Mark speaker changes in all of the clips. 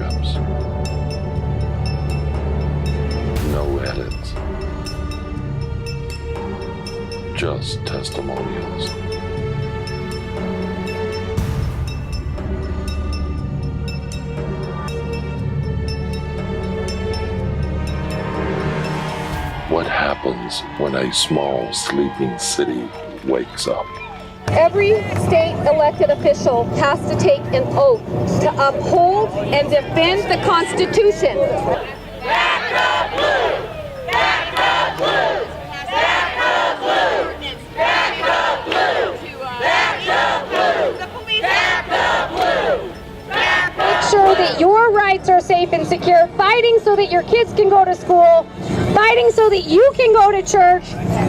Speaker 1: transcripts. No edits. Just testimonials. What happens when a small sleeping city wakes up?
Speaker 2: Every state elected official has to take an oath to uphold and defend the Constitution.
Speaker 3: Back the blue! Back the blue! Back the blue! Back the blue! Back the blue! Back the blue!
Speaker 2: Make sure that your rights are safe and secure, fighting so that your kids can go to school, fighting so that you can go to church,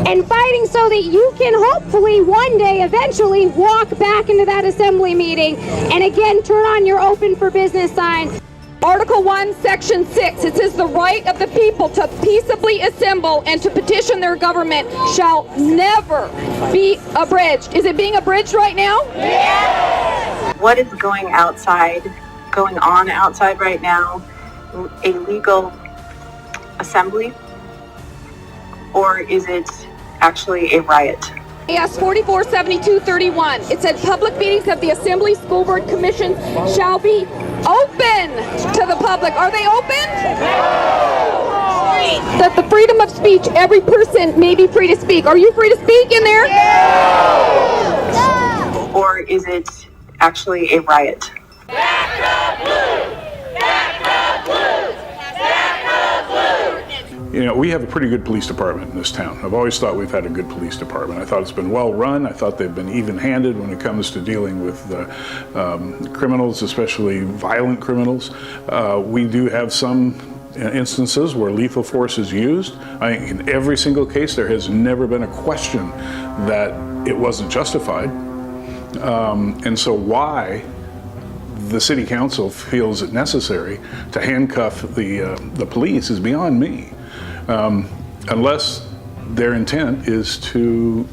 Speaker 2: and fighting so that you can hopefully one day eventually walk back into that assembly meeting and again turn on your open for business sign. Article 1, Section 6, it says the right of the people to peaceably assemble and to petition their government shall never be abridged. Is it being abridged right now?
Speaker 3: Yes!
Speaker 4: What is going on outside right now? A legal assembly? Or is it actually a riot?
Speaker 2: Yes, 447231. It said public meetings of the Assembly School Board Commission shall be open to the public. Are they open? No! That the freedom of speech, every person may be free to speak. Are you free to speak in there?
Speaker 4: No! Or is it actually a riot?
Speaker 3: Back the blue! Back the blue! Back the blue!
Speaker 5: You know, we have a pretty good police department in this town. I've always thought we've had a good police department. I thought it's been well run. I thought they've been even-handed when it comes to dealing with criminals, especially violent criminals. We do have some instances where lethal force is used. I think in every single case there has never been a question that it wasn't justified. And so why the city council feels it necessary to handcuff the police is beyond me. Unless their intent is to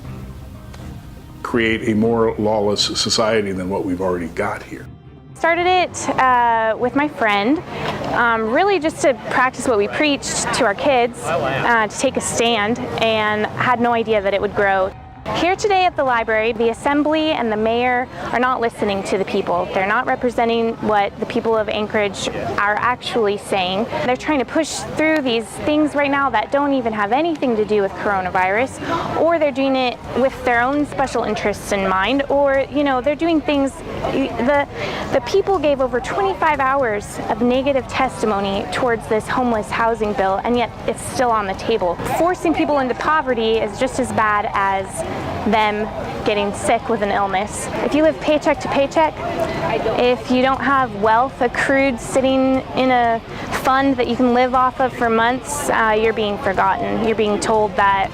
Speaker 5: create a more lawless society than what we've already got here.
Speaker 6: Started it with my friend, really just to practice what we preached to our kids, to take a stand, and had no idea that it would grow. Here today at the library, the Assembly and the Mayor are not listening to the people. They're not representing what the people of Anchorage are actually saying. They're trying to push through these things right now that don't even have anything to do with coronavirus, or they're doing it with their own special interests in mind, or, you know, they're doing things. The people gave over 25 hours of negative testimony towards this homeless housing bill, and yet it's still on the table. Forcing people into poverty is just as bad as them getting sick with an illness. If you live paycheck to paycheck, if you don't have wealth accrued sitting in a fund that you can live off of for months, you're being forgotten. You're being told that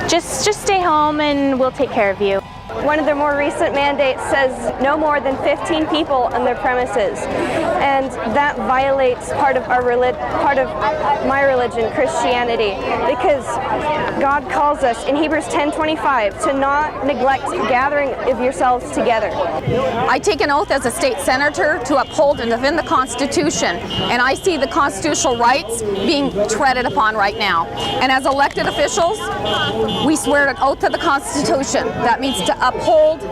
Speaker 6: just stay home and we'll take care of you.
Speaker 7: One of their more recent mandates says no more than 15 people on their premises, and that violates part of my religion, Christianity, because God calls us in Hebrews 10:25 to not neglect gathering of yourselves together.
Speaker 2: I take an oath as a state senator to uphold and defend the Constitution, and I see the constitutional rights being treaded upon right now. And as elected officials, we swear an oath to the Constitution. That means to uphold,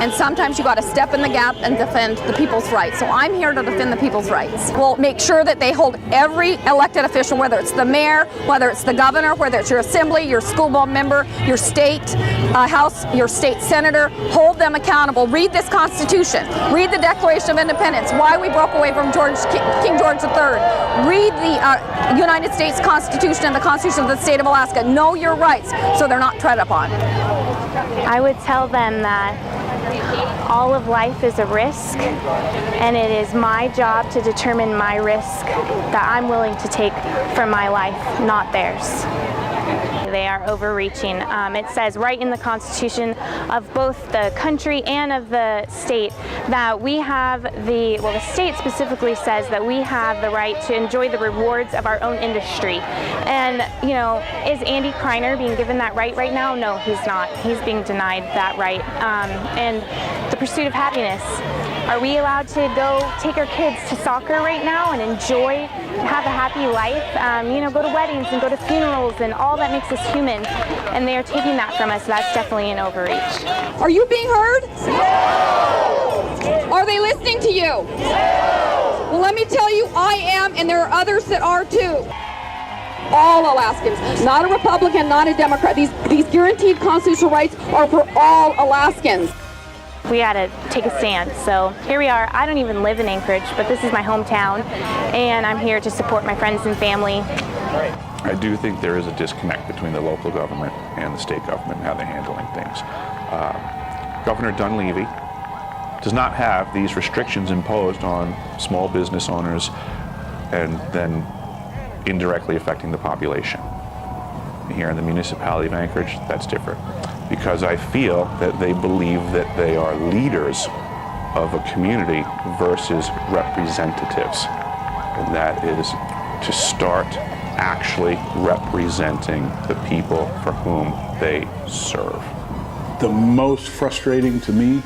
Speaker 2: and sometimes you got to step in the gap and defend the people's rights. So I'm here to defend the people's rights. We'll make sure that they hold every elected official, whether it's the mayor, whether it's the governor, whether it's your assembly, your school board member, your state house, your state senator, hold them accountable. Read this Constitution. Read the Declaration of Independence, why we broke away from King George III. Read the United States Constitution and the Constitution of the state of Alaska. Know your rights so they're not tread upon.
Speaker 6: I would tell them that all of life is a risk, and it is my job to determine my risk that I'm willing to take for my life, not theirs. they are overreaching. It says right in the Constitution of both the country and of the state that we have the state specifically says that we have the right to enjoy the rewards of our own industry. And, you know, is Andy Kreiner being given that right now? No, he's not. He's being denied that right. And the pursuit of happiness. Are we allowed to go take our kids to soccer right now and enjoy, have a happy life? You know, go to weddings and go to funerals and all that makes us human. And they are taking that from us. That's definitely an overreach.
Speaker 2: Are you being heard? No. Are they listening to you? No. Well, let me tell you, I am, and there are others that are too. All Alaskans, not a Republican, not a Democrat. These guaranteed constitutional rights are for all Alaskans.
Speaker 6: We had to take a stand. So here we are. I don't even live in Anchorage, but this is my hometown, and I'm here to support my friends and family.
Speaker 8: I do think there is a disconnect between the local government and the state government and how they're handling things. Governor Dunleavy does not have these restrictions imposed on small business owners and then indirectly affecting the population. Here in the municipality of Anchorage, that's different. Because I feel that they believe that they are leaders of a community versus representatives. And that is to start actually representing the people for whom they serve.
Speaker 5: The most frustrating to me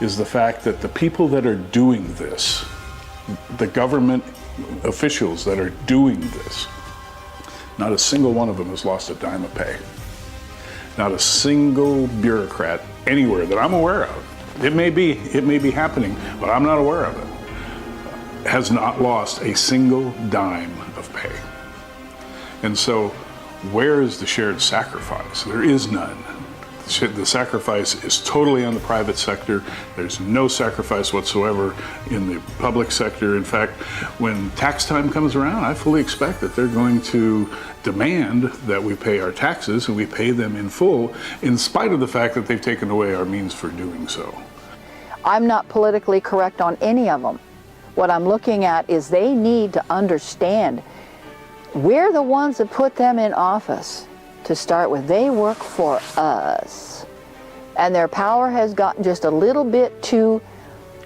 Speaker 5: is the fact that the people that are doing this, the government officials that are doing this, not a single one of them has lost a dime of pay. Not a single bureaucrat anywhere that I'm aware of. It may be happening, but I'm not aware of it. Has not lost a single dime of pay. And so, where is the shared sacrifice? There is none. The sacrifice is totally on the private sector. There's no sacrifice whatsoever in the public sector. In fact, when tax time comes around, I fully expect that they're going to demand that we pay our taxes and we pay them in full, in spite of the fact that they've taken away our means for doing so.
Speaker 9: I'm not politically correct on any of them. What I'm looking at is they need to understand we're the ones that put them in office. To start with, they work for us, and their power has gotten just a little bit too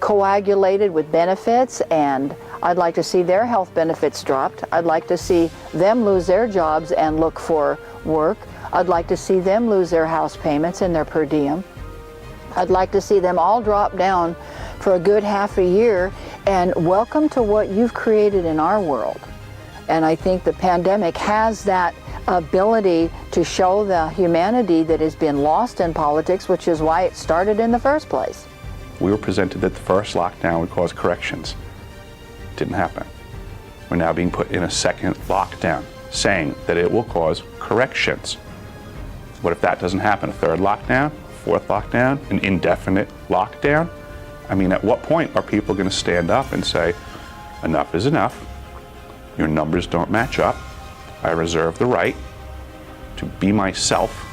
Speaker 9: coagulated with benefits, and I'd like to see their health benefits dropped. I'd like to see them lose their jobs and look for work. I'd like to see them lose their house payments and their per diem. I'd like to see them all drop down for a good half a year, and welcome to what you've created in our world. And I think the pandemic has that ability to show the humanity that has been lost in politics, which is why it started in the first place.
Speaker 8: We were presented that the first lockdown would cause corrections. Didn't happen. We're now being put in a second lockdown, saying that it will cause corrections. What if that doesn't happen? A third lockdown, fourth lockdown, an indefinite lockdown? I mean, at what point are people going to stand up and say, enough is enough, your numbers don't match up, I reserve the right to be myself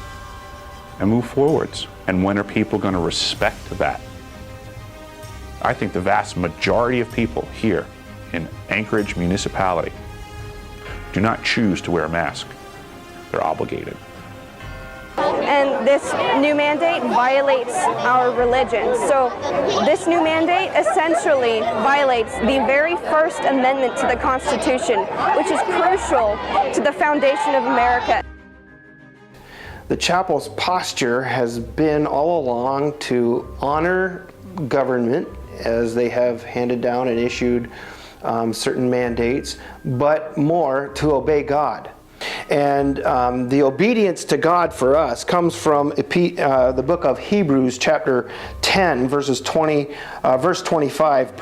Speaker 8: and move forwards? And when are people going to respect that? I think the vast majority of people here in Anchorage municipality do not choose to wear a mask. They're obligated.
Speaker 7: And this new mandate violates our religion. So this new mandate essentially violates the very First Amendment to the Constitution, which is crucial to the foundation of America.
Speaker 10: The chapel's posture has been all along to honor government as they have handed down and issued certain mandates, but more to obey God. And the obedience to God for us comes from the book of Hebrews, chapter 10, verse 25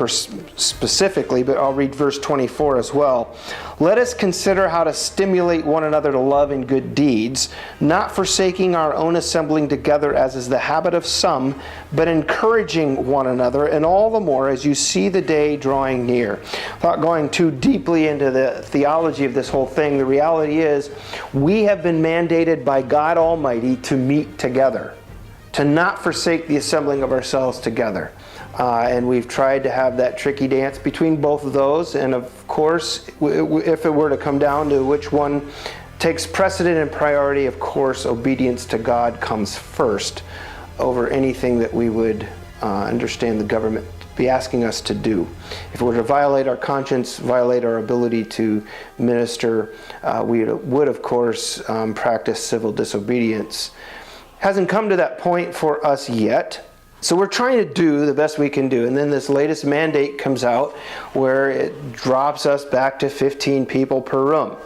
Speaker 10: specifically, but I'll read verse 24 as well. Let us consider how to stimulate one another to love and good deeds, not forsaking our own assembling together as is the habit of some, but encouraging one another, and all the more as you see the day drawing near. Without going too deeply into the theology of this whole thing, the reality is we have been mandated by God Almighty to meet together, to not forsake the assembling of ourselves together. And we've tried to have that tricky dance between both of those. And of course, if it were to come down to which one takes precedent and priority. Of course, obedience to God comes first over anything that we would understand the government to be asking us to do. If it were to violate our conscience, violate our ability to minister, we would, of course, practice civil disobedience. Hasn't come to that point for us yet. So we're trying to do the best we can do. And then this latest mandate comes out where it drops us back to 15 people per room.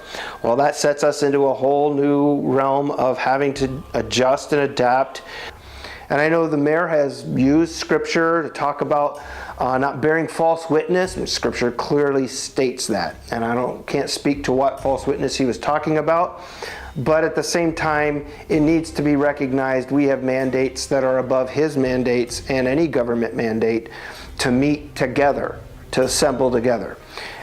Speaker 10: Well, that sets us into a whole new realm of having to adjust and adapt. And I know the mayor has used scripture to talk about not bearing false witness, and scripture clearly states that. And I can't speak to what false witness he was talking about, but at the same time, it needs to be recognized we have mandates that are above his mandates and any government mandate to meet together, to assemble together.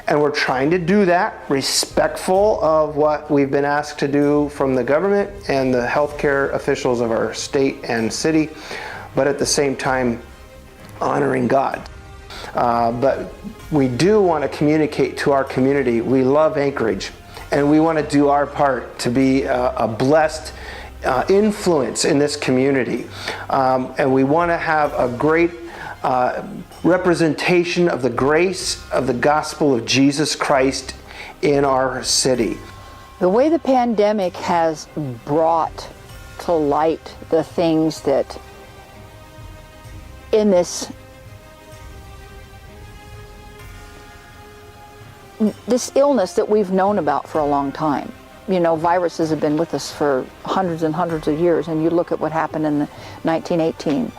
Speaker 10: And we're trying to do that respectful of what we've been asked to do from the government and the healthcare officials of our state and city, but at the same time, honoring God. But we do want to communicate to our community, we love Anchorage, and we want to do our part to be a blessed influence in this community. And we want to have a great representation of the grace of the gospel of Jesus Christ in our city.
Speaker 9: The way the pandemic has brought to light the things that in this illness that we've known about for a long time. You know, viruses have been with us for hundreds and hundreds of years, and you look at what happened in 1918.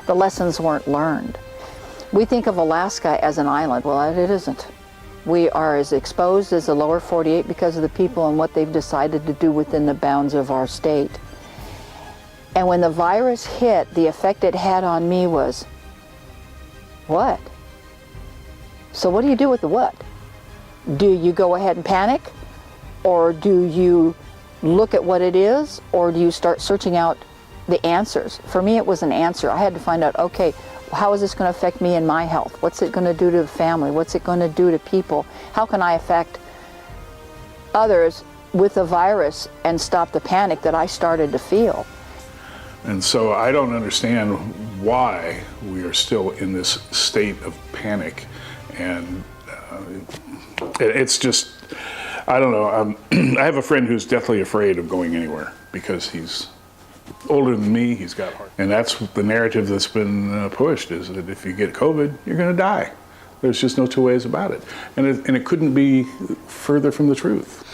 Speaker 9: The lessons weren't learned. We think of Alaska as an island. Well, it isn't. We are as exposed as the lower 48 because of the people and what they've decided to do within the bounds of our state. And when the virus hit, the effect it had on me was, what? So what do you do with the what? Do you go ahead and panic? Or do you look at what it is? Or do you start searching out the answers? For me, it was an answer. I had to find out, okay, how is this going to affect me and my health? What's it going to do to the family? What's it going to do to people? How can I affect others with the virus and stop the panic that I started to feel?
Speaker 5: And so I don't understand why we are still in this state of panic. And it's just, I don't know. I have a friend who's deathly afraid of going anywhere because he's older than me, he's got heart. And that's the narrative that's been pushed, is that if you get COVID, you're going to die. There's just no two ways about it. And it couldn't be further from the truth.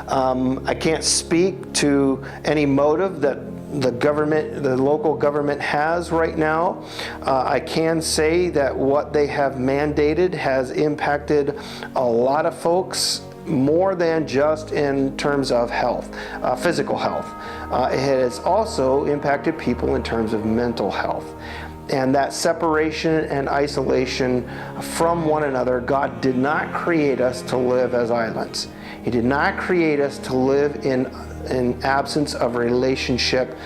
Speaker 10: I can't speak to any motive that the local government has right now. I can say that what they have mandated has impacted a lot of folks more than just in terms of health, physical health. It has also impacted people in terms of mental health. And that separation and isolation from one another, God did not create us to live as islands. He did not create us to live in absence of relationship,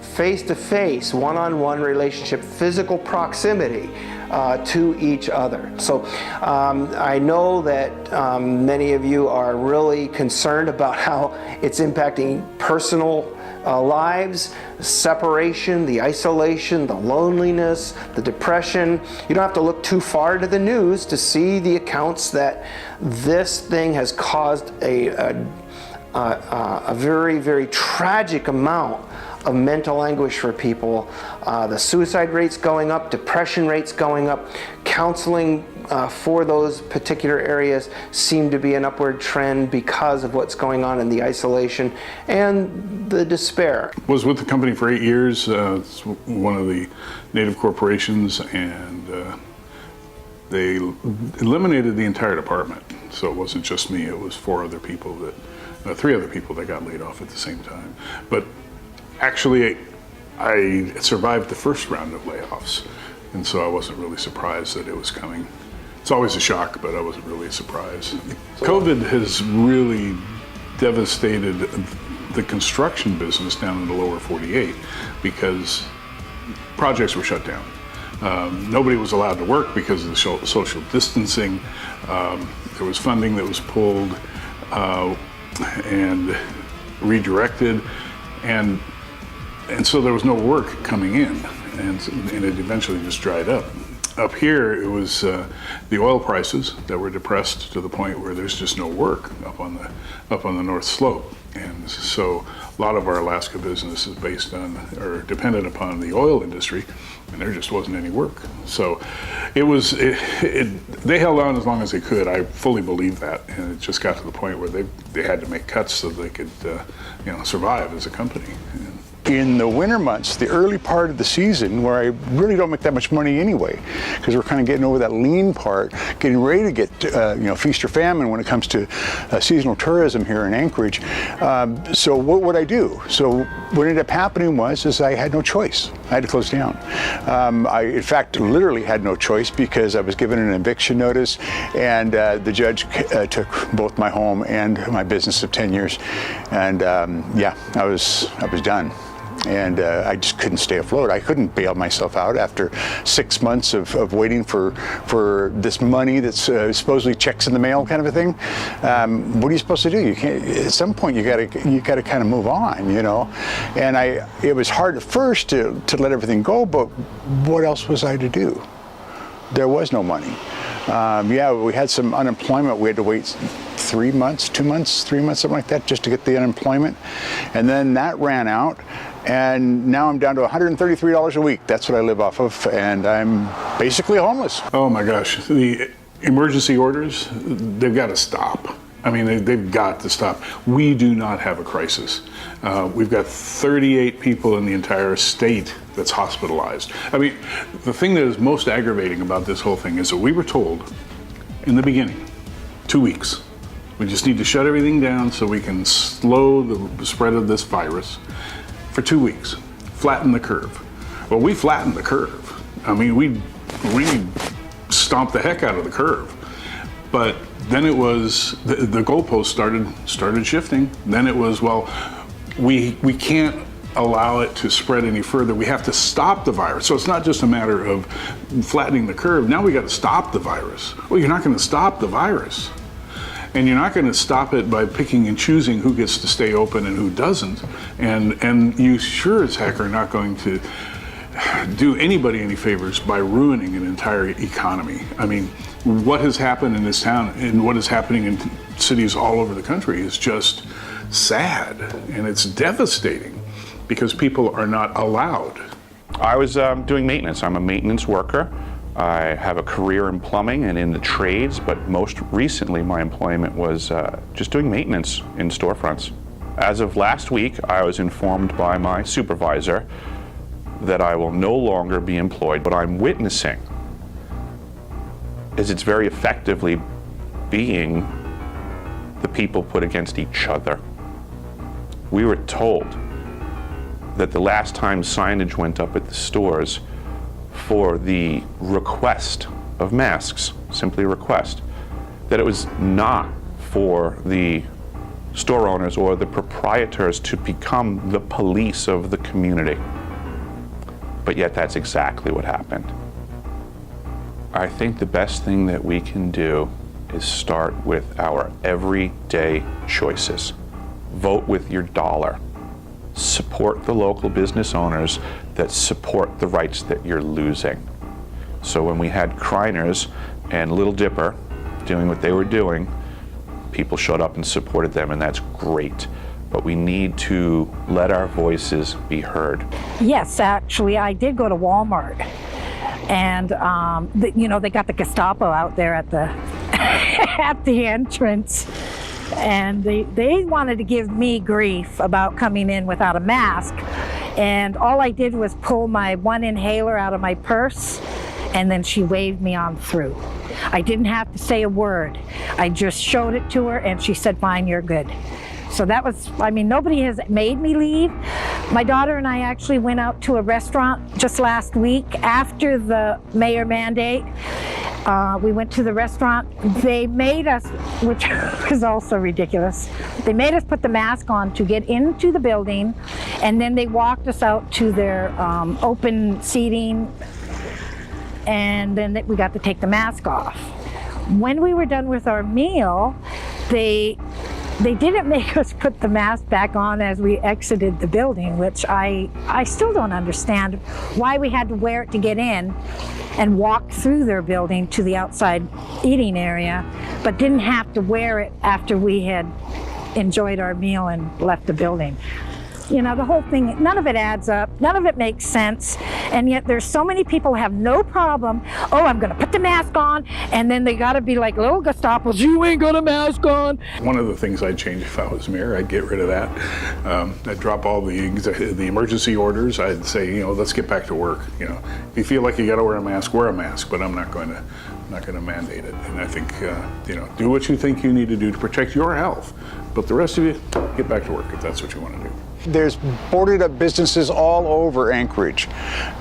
Speaker 10: face-to-face, one-on-one relationship, physical proximity to each other. So I know that many of you are really concerned about how it's impacting personal lives, separation, the isolation, the loneliness, the depression. You don't have to look too far to the news to see the accounts that this thing has caused a very, very tragic amount of mental anguish for people. The suicide rates going up, depression rates going up, counseling for those particular areas seem to be an upward trend because of what's going on in the isolation and the despair.
Speaker 5: Was with the company for 8 years. It's one of the native corporations, and they eliminated the entire department. So it wasn't just me, it was 3 other people that got laid off at the same time. But actually, I survived the first round of layoffs, and so I wasn't really surprised that it was coming. It's always a shock, but I wasn't really surprised. COVID has really devastated the construction business down in the lower 48 because projects were shut down. Nobody was allowed to work because of the social distancing. There was funding that was pulled, and redirected, and so there was no work coming in, and it eventually just dried up. Up here, it was the oil prices that were depressed to the point where there's just no work up on the North Slope, and so a lot of our Alaska business is based on or dependent upon the oil industry, and there just wasn't any work. So they held on as long as they could. I fully believe that, and it just got to the point where they had to make cuts so they could survive as a company.
Speaker 11: In the winter months, the early part of the season, where I really don't make that much money anyway, because we're kind of getting over that lean part, getting ready to get feast or famine when it comes to seasonal tourism here in Anchorage. So what would I do? So what ended up happening is I had no choice. I had to close down. I, in fact, literally had no choice because I was given an eviction notice, and the judge took both my home and my business of 10 years, and I was done. And I just couldn't stay afloat. I couldn't bail myself out after 6 months of waiting for this money that's supposedly checks in the mail kind of a thing. What are you supposed to do? You can't. At some point, you got to kind of move on, And it was hard at first to let everything go, but what else was I to do? There was no money. We had some unemployment. We had to wait 3 months, 2 months, 3 months, something like that, just to get the unemployment. And then that ran out. And now I'm down to $133 a week. That's what I live off of, and I'm basically homeless.
Speaker 5: Oh my gosh, the emergency orders, they've got to stop. I mean, they've got to stop. We do not have a crisis. We've got 38 people in the entire state that's hospitalized. I mean, the thing that is most aggravating about this whole thing is that we were told in the beginning, 2 weeks. We just need to shut everything down so we can slow the spread of this virus. For 2 weeks, flatten the curve. Well, we flattened the curve. I mean, we stomped the heck out of the curve. But then it was the goalposts started shifting. Then it was, well, we can't allow it to spread any further. We have to stop the virus. So it's not just a matter of flattening the curve. Now we got to stop the virus. Well, you're not going to stop the virus. And you're not going to stop it by picking and choosing who gets to stay open and who doesn't. And you sure as heck are not going to do anybody any favors by ruining an entire economy. I mean, what has happened in this town and what is happening in cities all over the country is just sad, and it's devastating because people are not allowed.
Speaker 8: I was doing maintenance. I'm a maintenance worker. I have a career in plumbing and in the trades, but most recently my employment was just doing maintenance in storefronts. As of last week, I was informed by my supervisor that I will no longer be employed. What I'm witnessing is it's very effectively being the people put against each other. We were told that the last time signage went up at the stores for the request of masks, simply request, that it was not for the store owners or the proprietors to become the police of the community. But yet that's exactly what happened. I think the best thing that we can do is start with our everyday choices. Vote with your dollar. Support the local business owners that support the rights that you're losing. So when we had Kriners and Little Dipper doing what they were doing, people showed up and supported them, and that's great. But we need to let our voices be heard.
Speaker 12: Yes, actually, I did go to Walmart, and they got the Gestapo out there at the at the entrance. And they wanted to give me grief about coming in without a mask. And all I did was pull my one inhaler out of my purse, and then she waved me on through. I didn't have to say a word. I just showed it to her, and she said, "Fine, you're good." So that was, nobody has made me leave. My daughter and I actually went out to a restaurant just last week after the mayor mandate. We went to the restaurant. They made us, which was also ridiculous, they made us put the mask on to get into the building, and then they walked us out to their open seating, and then we got to take the mask off. When we were done with our meal, they They didn't make us put the mask back on as we exited the building, which I still don't understand why we had to wear it to get in and walk through their building to the outside eating area, but didn't have to wear it after we had enjoyed our meal and left the building. You know, the whole thing, none of it adds up, none of it makes sense, and yet there's so many people who have no problem, oh, I'm gonna put the mask on, and then they gotta be like little Gestapos, you ain't got a mask on.
Speaker 5: One of the things I'd change if I was mayor, I'd get rid of that. I'd drop all the emergency orders. I'd say, you know, let's get back to work. You know, if you feel like you gotta wear a mask, but I'm not going to mandate it. And I think, you know, do what you think you need to do to protect your health, but the rest of you, get back to work if that's what you want to do.
Speaker 11: There's boarded up businesses all over Anchorage.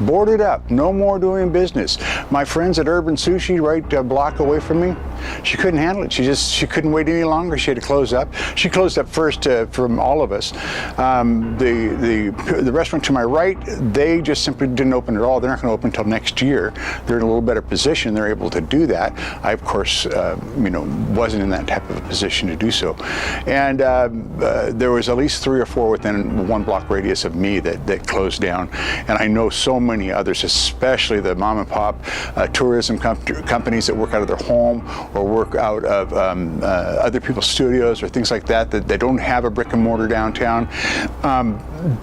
Speaker 11: Boarded up, no more doing business. My friends at Urban Sushi, right a block away from me, she couldn't handle it. She couldn't wait any longer. She had to close up. She closed up first from all of us. The restaurant to my right, they just simply didn't open at all. They're not going to open until next year. They're in a little better position. They're able to do that. I, of course, you know, wasn't in that type of a position to do so. And there was at least 3 or 4 within 1 block radius of me that closed down. And I know so many others, especially the mom and pop tourism companies that work out of their home or work out of other people's studios or things like that they don't have a brick and mortar downtown.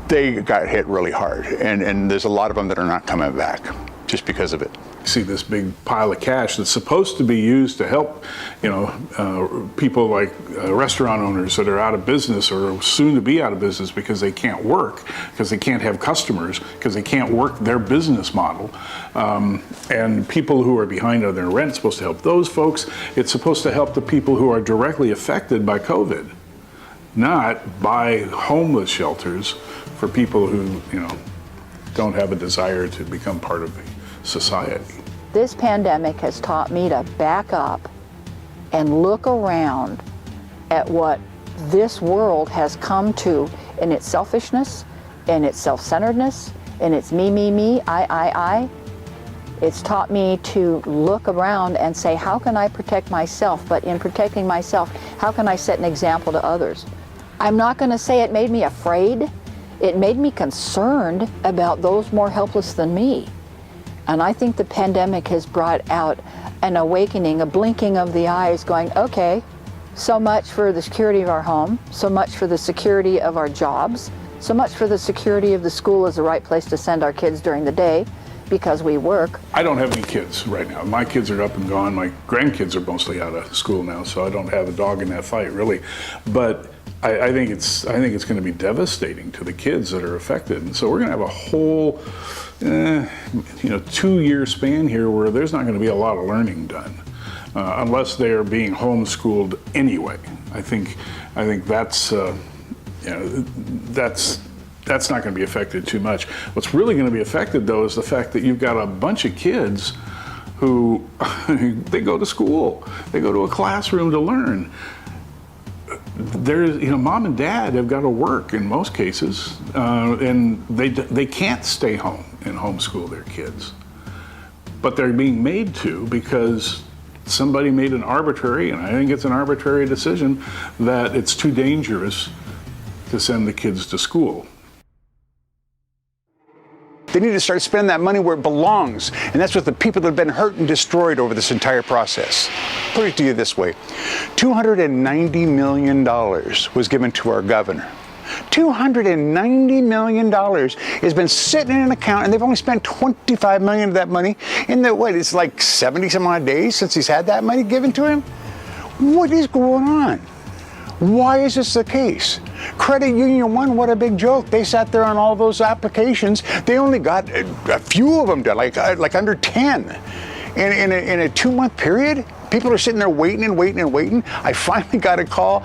Speaker 11: They got hit really hard. And there's a lot of them that are not coming back just because of it.
Speaker 5: See this big pile of cash that's supposed to be used to help, you know, people like restaurant owners that are out of business or soon to be out of business because they can't work, because they can't have customers, because they can't work their business model. And people who are behind on their rent, it's supposed to help those folks. It's supposed to help the people who are directly affected by COVID, not by homeless shelters for people who, you know, don't have a desire to become part of the society.
Speaker 9: This pandemic has taught me to back up and look around at what this world has come to in its selfishness, in its self-centeredness, in its me, I. It's taught me to look around and say, how can I protect myself? But in protecting myself, how can I set an example to others? I'm not going to say it made me afraid. It made me concerned about those more helpless than me. And I think the pandemic has brought out an awakening, a blinking of the eyes going, okay, so much for the security of our home, so much for the security of our jobs, so much for the security of the school as the right place to send our kids during the day because we work. I don't have any kids right now. My kids are up and gone. My grandkids are mostly out of school now, so I don't have a dog in that fight, really. But I think it's going to be devastating to the kids that are affected. And so we're going to have a whole 2-year span here where there's not going to be a lot of learning done unless they are being homeschooled anyway. I think that's not going to be affected too much. What's really going to be affected though is the fact that you've got a bunch of kids who they go to school, they go to a classroom to learn. There's, mom and dad have got to work in most cases, and they can't stay home and homeschool their kids. But they're being made to because somebody made an arbitrary, and I think it's an arbitrary decision, that it's too dangerous to send the kids to school.
Speaker 11: They need to start spending that money where it belongs, and that's with the people that have been hurt and destroyed over this entire process. Put it to you this way, $290 million was given to our governor. $290 million has been sitting in an account, and they've only spent $25 million of that money in it's like 70 some odd days since he's had that money given to him? What is going on? Why is this the case? Credit Union 1, what a big joke. They sat there on all those applications. They only got a few of them done, like under 10. In a 2-month period, people are sitting there waiting and waiting and waiting. I finally got a call.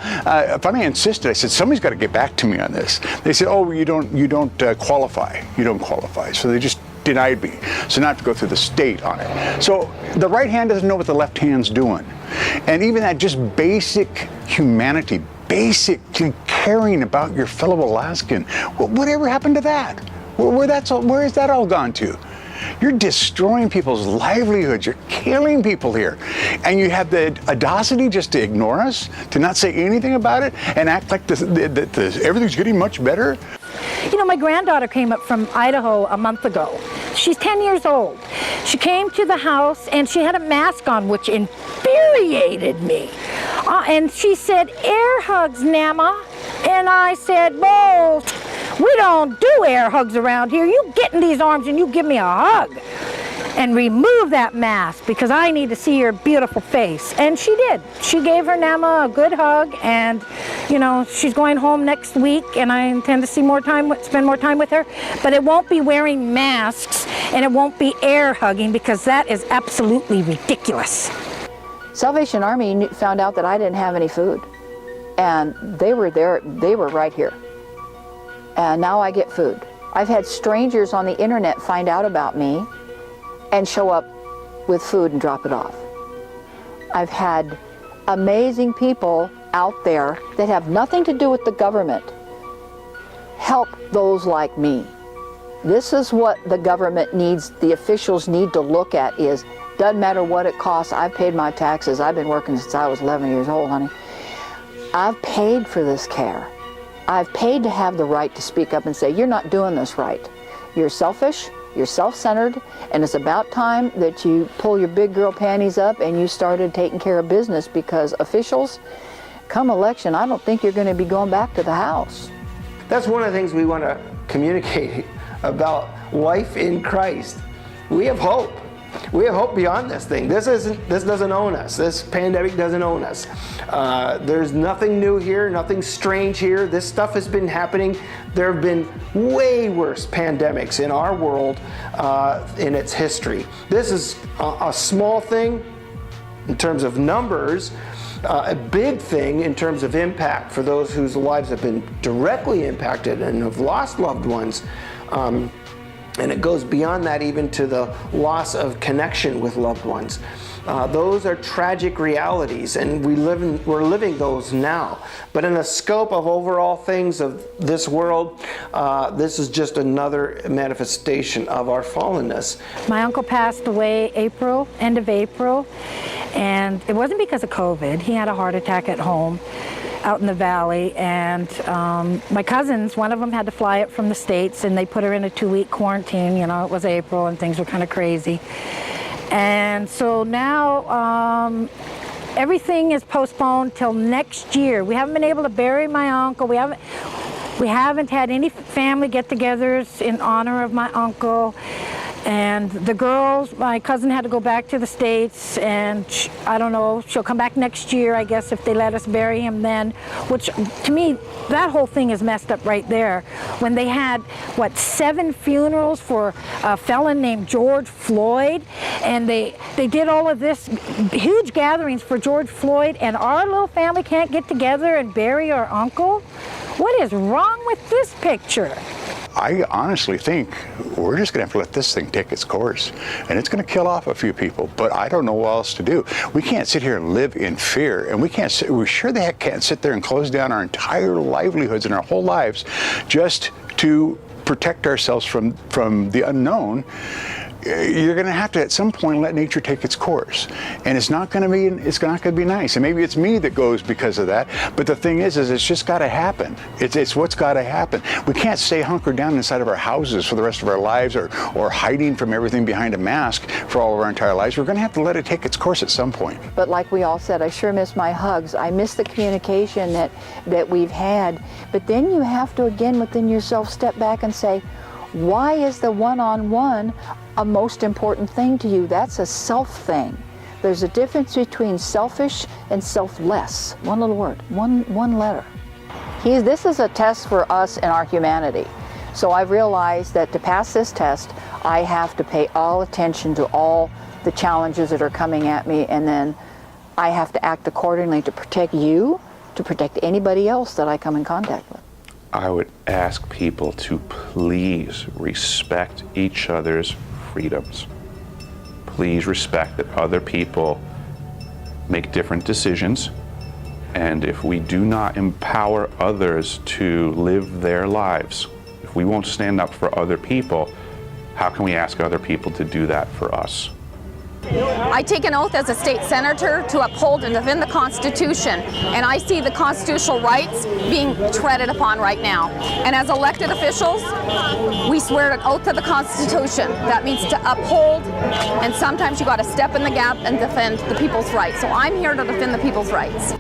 Speaker 11: Finally insisted. I said, somebody's got to get back to me on this. They said, oh, you don't qualify. You don't qualify. So they just denied me. So now I have to go through the state on it. So the right hand doesn't know what the left hand's doing. And even that just basic humanity, basically caring about your fellow Alaskan, whatever happened to that? Where has that all gone to? You're destroying people's livelihoods. You're killing people here. And you have the audacity just to ignore us, to not say anything about it, and act like everything's getting much better.
Speaker 12: You know, my granddaughter came up from Idaho a month ago. She's 10 years old. She came to the house and she had a mask on, which infuriated me. And she said, "Air hugs, Nama." And I said, "Well, we don't do air hugs around here. You get in these arms and you give me a hug. And remove that mask because I need to see your beautiful face." And she did. She gave her Nama a good hug, and you know, she's going home next week, and I intend to spend more time with her. But it won't be wearing masks, and it won't be air hugging, because that is absolutely ridiculous.
Speaker 9: Salvation Army found out that I didn't have any food, and they were there. They were right here, and now I get food. I've had strangers on the internet find out about me and show up with food and drop it off. I've had amazing people out there that have nothing to do with the government help those like me. This is what the government needs, the officials need to look at is, doesn't matter what it costs, I've paid my taxes, I've been working since I was 11 years old, honey. I've paid for this care. I've paid to have the right to speak up and say, you're not doing this right. You're selfish, you're self-centered, and it's about time that you pull your big girl panties up and you started taking care of business, because officials, come election, I don't think you're going to be going back to the House.
Speaker 10: That's one of the things we want to communicate about life in Christ. We have hope. We have hope beyond this thing. This doesn't own us. This pandemic doesn't own us. There's nothing new here, nothing strange here. This stuff has been happening. There have been way worse pandemics in our world in its history. This is a small thing in terms of numbers, a big thing in terms of impact for those whose lives have been directly impacted and have lost loved ones. And it goes beyond that, even to the loss of connection with loved ones. Those are tragic realities, and we're living those now. But in the scope of overall things of this world, this is just another manifestation of our fallenness.
Speaker 12: My uncle passed away end of April, and it wasn't because of COVID. He had a heart attack at home out in the valley, and my cousins, one of them had to fly up from the States, and they put her in a 2-week quarantine. You know, it was April and things were kind of crazy. And so now everything is postponed till next year. We haven't been able to bury my uncle. We haven't had any family get-togethers in honor of my uncle. And the girls, my cousin had to go back to the States, and I don't know, she'll come back next year, I guess, if they let us bury him then, which to me, that whole thing is messed up right there. When they had, 7 funerals for a felon named George Floyd, and they did all of this, huge gatherings for George Floyd, and our little family can't get together and bury our uncle? What is wrong with this picture?
Speaker 11: I honestly think we're just going to have to let this thing take its course, and it's going to kill off a few people, but I don't know what else to do. We can't sit here and live in fear, and we sure the heck can't sit there and close down our entire livelihoods and our whole lives just to protect ourselves from the unknown. You're going to have to, at some point, let nature take its course, and it's not going to be nice. And maybe it's me that goes because of that. But the thing is it's just got to happen. It's what's got to happen. We can't stay hunkered down inside of our houses for the rest of our lives, or hiding from everything behind a mask for all of our entire lives. We're going to have to let it take its course at some point.
Speaker 9: But like we all said, I sure miss my hugs. I miss the communication that we've had. But then you have to, again, within yourself, step back and say, why is the one-on-one a most important thing to you? That's a self thing. There's a difference between selfish and selfless. One little word, one letter. This is a test for us and our humanity. So I've realized that to pass this test, I have to pay all attention to all the challenges that are coming at me, and then I have to act accordingly to protect you, to protect anybody else that I come in contact with.
Speaker 8: I would ask people to please respect each other's freedoms. Please respect that other people make different decisions, and if we do not empower others to live their lives, if we won't stand up for other people, How can we ask other people to do that for us?
Speaker 2: I take an oath as a state senator to uphold and defend the Constitution, and I see the constitutional rights being treaded upon right now. And as elected officials, we swear an oath to the Constitution. That means to uphold, and sometimes you got to step in the gap and defend the people's rights. So I'm here to defend the people's rights.